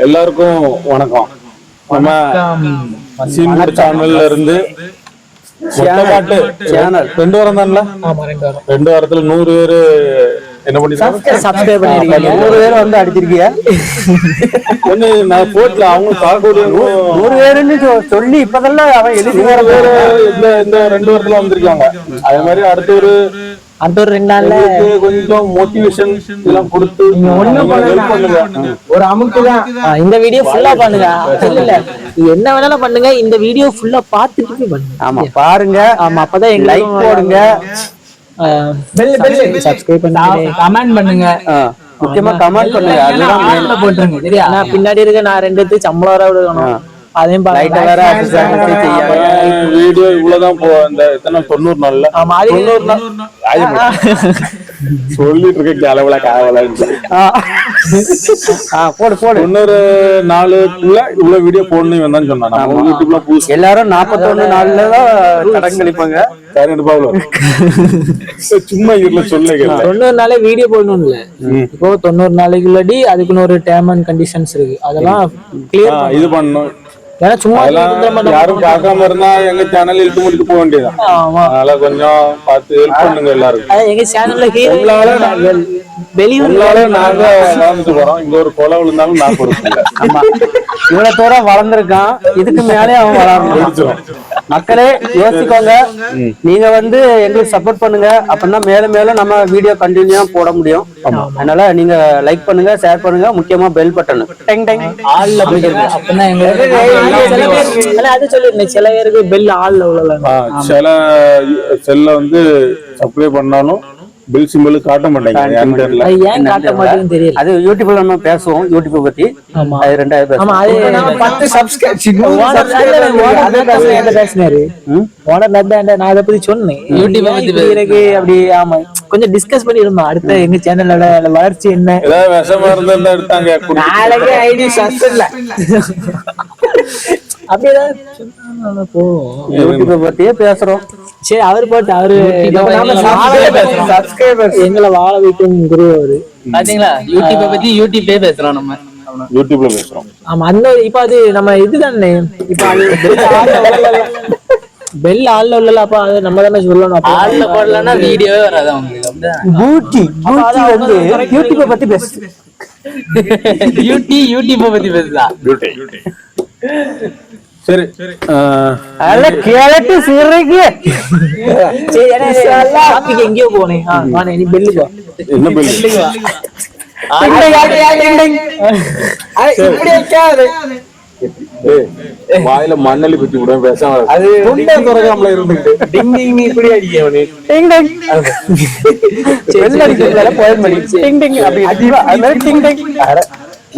எல்லாருக்கும் வணக்கம். நம்ம சீன் சேனல்ல இருந்து சேனல் 2 வாரம் தான்ல. 2 வாரத்துல 100 பேரு என்ன பண்ணிருக்காங்க, சப்ஸ்கிரைப் பண்ணிருக்கீங்க. 100 பேர் வந்து அடிச்சிருக்கீங்க. ஒண்ணு நான் போட்ல அவங்க காக்கூடிய 100 பேருன்னு சொல்லி இப்பதெல்லாம் அவன் எழுதி வேற பேரு இந்த 2 வாரத்துல வந்திருக்காங்க. அதே மாதிரி அடுத்த ஒரு 2 நாள்ல கொஞ்சம் மோட்டிவேஷன் எல்லாம் கொடுத்து ஹெல்ப் பண்ணுங்க. ஒரு அமுக்கு தான் இந்த வீடியோ ஃபுல்லா பண்ணுங்க. இல்ல என்ன வேணாலும் பண்ணுங்க, இந்த வீடியோ ஃபுல்லா பார்த்துட்டு பண்ணுங்க. ஆமா பாருங்க. ஆமா அப்பதான் எங்க லைக் போடுங்க, பெல் சப்ஸ்கிரைப் பண்ணுங்க, கமெண்ட் பண்ணுங்க. முக்கியமா கமெண்ட் பண்ணுங்க. அதெல்லாம் மேல போட்டுருங்க சரியா. நான் பின்னாடி இருக்க நான் 2 எடுத்து சம்பளம் வர விடணும். அதையும் லைட் வேற வீடியோ இவ்வளவுதான் இந்த எத்தனை 90 நாள்ல 90 நாள் சொல்லிட்டு இருக்க அளவுல காவல போடு 90 நாளுக்குள்ள இவ்வளவு வீடியோ போடணும் வந்தான்னு சொன்னா. யூடியூப்ல புதுசு எல்லாரும் 41 நாள்ல தான் கடன் கழிப்பாங்க. சும்மா இதுல சொல்ல 90 நாளே வீடியோ போடணும் இல்ல. இப்போ 90 நாளைக்குள்ளடி அதுக்குன்னு ஒரு டேர்ம் அண்ட் கண்டிஷன்ஸ் இருக்கு. அதெல்லாம் கிளியர் இது பண்ணணும். ஏன்னா சும்மா யாரும் பார்க்காம இருந்தா எங்க சேனல் இழுத்து முடிச்சு போக வேண்டியதான். அதனால கொஞ்சம் பார்த்து ஹெல்ப் பண்ணுங்க எல்லாரும். எங்க சேனல்ல வெளியூர்ல நாங்க வளர்ந்துட்டு போறோம். இங்க ஒரு கொலை விழுந்தாலும் நான் கொடுக்கல. இவ்வளவு தூரம் வளர்ந்துருக்கான், இதுக்கு மேலே அவன் வளர்ந்துடும். மக்களே யோசிக்கோங்க. நீங்க வந்து எங்களுக்கு சப்போர்ட் பண்ணுங்க, அப்படின்னா மேலும் மேலும் நம்ம வீடியோ கண்டினியூ போட முடியும். அதனால நீங்க லைக் பண்ணுங்க, ஷேர் பண்ணுங்க, முக்கியமா பெல் பட்டன் டெங் டெங் ஆல்ல போடுங்க. அப்படின்னா அது சொல்லிருந்தேன், சில பேருக்கு பெல் ஆல்ல உள்ளல. சில செல்ல வந்து சப்ஸ்கிரைப் பண்ணாலும் பில் சிம்பிள் காட்ட மாட்டாங்க. ஏன் காட்ட மாட்டேங்குது தெரியல. அது யூடியூப்ல நம்ம பேசுவோம், யூடியூப் பத்தி. அது 2000 பேசுவோம். அது 10 சப்ஸ்கிரைப் ஓனர் பேசினாரு. ஓனர் நான் அதை பத்தி சொன்னேன். யூடியூப் பத்தி எனக்கு அப்படி ஆமா கொஞ்சம் டிஸ்கஸ் பண்ணிருந்தோம். அடுத்த எங்க சேனலோட வளர்ச்சி என்ன, ஏதாவது விஷமா இருந்தா எடுத்தாங்க. நாளைக்கு ஐடி சஸ்பெண்ட்ல அப்படியேதான் யூடியூப் பத்தியே பேசுறோம். சரி அவர் போட்டு அவரு எங்களை வாழ வைக்கும் குரு அவரு. பாத்தீங்களா யூடியூப பத்தி யூடியூப்லயே பேசுறோம். நம்ம யூடியூப்ல பேசுறோம். ஆமா அந்த இப்ப அது நம்ம இதுதானே. இப்ப அது பெல் ஆள்ல உள்ளல. அப்ப அது நம்ம தானே சொல்லணும். ஆள்ல போடலன்னா வீடியோவே வராது அவங்களுக்கு. பூட்டி வந்து யூடியூப பத்தி பேசு. யூடியூப பத்தி பேசுதா. சரி கேட்டு சீர்றீங்க. எங்கேயோ போனேன். நீ பெல்லுக்கு என்ன பெல்லு வாயில மண்ணலி குத்தி விட பேசாம அது துண்டை துறக்காமல இருந்துட்டு இப்படி அடிக்க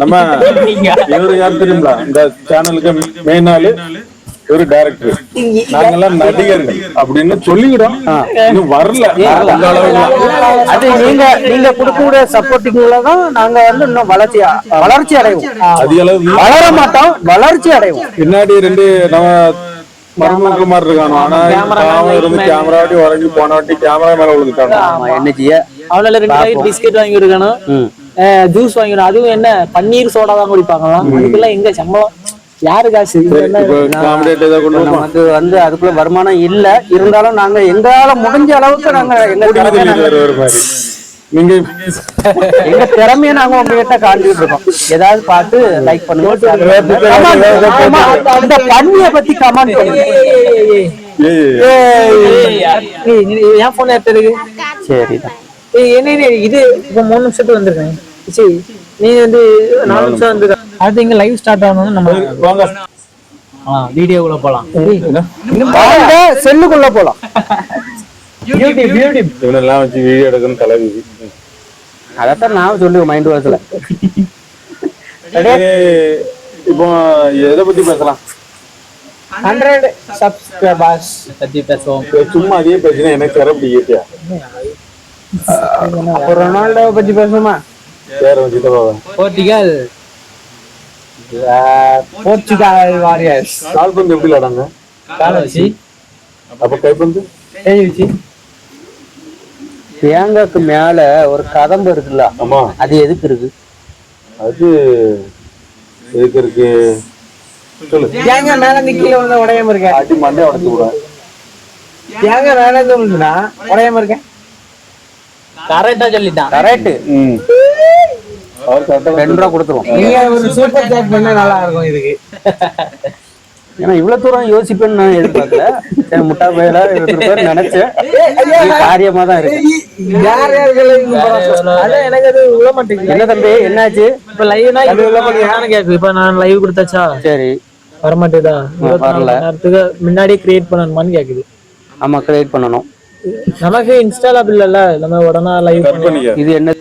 நம்ம இவரு யார் தெரியுங்களா? இந்த சேனலுக்கு மெயின் ஆளு ஒரு டைரக்டர். நாங்கெல்லாம் நடிகர்கள் அப்படின்னு சொல்லிவிடும். இன்னும் வரல. அது நீங்க கொடுக்கக்கூடிய சப்போர்ட்டிங்லதான் நாங்க வந்து இன்னும் வளர்ச்சி அடைவோம். வளர மாட்டோம், வளர்ச்சி அடைவோம். பின்னாடி 2 நம்ம மருமக்கள் மாதிரி இருக்கானோ. ஆனா இருந்து கேமரா வாட்டி உறங்கி போன வாட்டி கேமரா மேல விழுந்துட்டாங்க. என்ன செய்ய அவனால 2 பாக்கெட் பிஸ்கெட் வாங்கி இருக்கணும், ஜூஸ் வாங்கிடும். அதுவும் என்ன பன்னீர் சோடா தான் குடிப்பாங்களாம். அதுக்கெல்லாம் எங்க சம்பளம், யாரு காசு? நமக்கு வந்து அதுக்குள்ள வருமானம் இல்ல. இருந்தாலும் நாங்க எங்களால முடிஞ்ச அளவுக்கு நாங்க எங்க திறமைய நாங்க உங்ககிட்ட காட்டிட்டு இருக்கோம். ஏதாவது பார்த்து லைக் பண்ணுங்க, பண்ணிய பத்தி கமெண்ட் பண்ணுங்க. ஏன் போன் எடுத்துருக்கு? சரிதான். என்ன இது இப்ப 3 நிமிஷத்துக்கு வந்துருக்கேன். சரி நீ வந்து 4 நிமிஷம் வந்து அது இங்க லைவ் ஸ்டார்ட் ஆகணும். நம்ம வாங்க வீடியோக்குள்ள போலாம். செல்லுக்குள்ள போலாம். இவனெல்லாம் வச்சு வீடியோ எடுக்கணும் தலைவிதி. அதான் நான் சொல்லுவேன் மைண்ட் வாய்ஸ்ல. இப்போ எதை பத்தி பேசலாம்? 100 சப்ஸ்கிரைபர்ஸ் பத்தி பேசுவோம். சும்மா அதே பேசினா எனக்கு வர பிடிக்கா. அப்போ ரொனால்டோ பத்தி பேசுமா? Portugal warriors. கால்பந்து எப்படி விளையாடாங்க? கால வச்சு. அப்ப கைப்பந்து கை வச்சு. தேங்காய்க்கு மேல ஒரு கதம்பு இருக்குல்ல, அது எதுக்கு இருக்கு? அது இருக்கு சொல்லு. தேங்காய் மேல இருந்து கீழே வந்து உடையாம இருக்க. அடி மண்டே உடைச்சு விடுவேன். தேங்காய் மேல இருந்து விழுந்துனா உடையாம இருக்க. கரெக்டா சொல்லிட்டான். கரெக்ட். அவர் கரெக்டா 2 ரூபா கொடுத்துருவோம். நீங்க ஒரு சூப்பர் சாட் பண்ணா நல்லா இருக்கும் இதுக்கு. ஏன்னா இவ்வளவு தூரம் யோசிப்பேன்னு நான் எதிர்பார்க்கல. சரி முட்டா பையில நினைச்சேன். காரியமா தான் இருக்கு. யார் அதான் எனக்கு அது விழ மாட்டேங்குது. என்ன தம்பி என்னாச்சு? இப்ப லைவ்னா இது விழ மாட்டேங்குது கேக்குது. இப்ப நான் லைவ் கொடுத்தாச்சா? சரி வரமாட்டேதா? வரல. நேரத்துக்கு முன்னாடி கிரியேட் பண்ணணுமான்னு கேக்குது. ஆமா கிரியேட் பண்ணணும். நமக்கு இன்ஸ்டால் இல்ல நம்ம உடனே லைவ் இது என்ன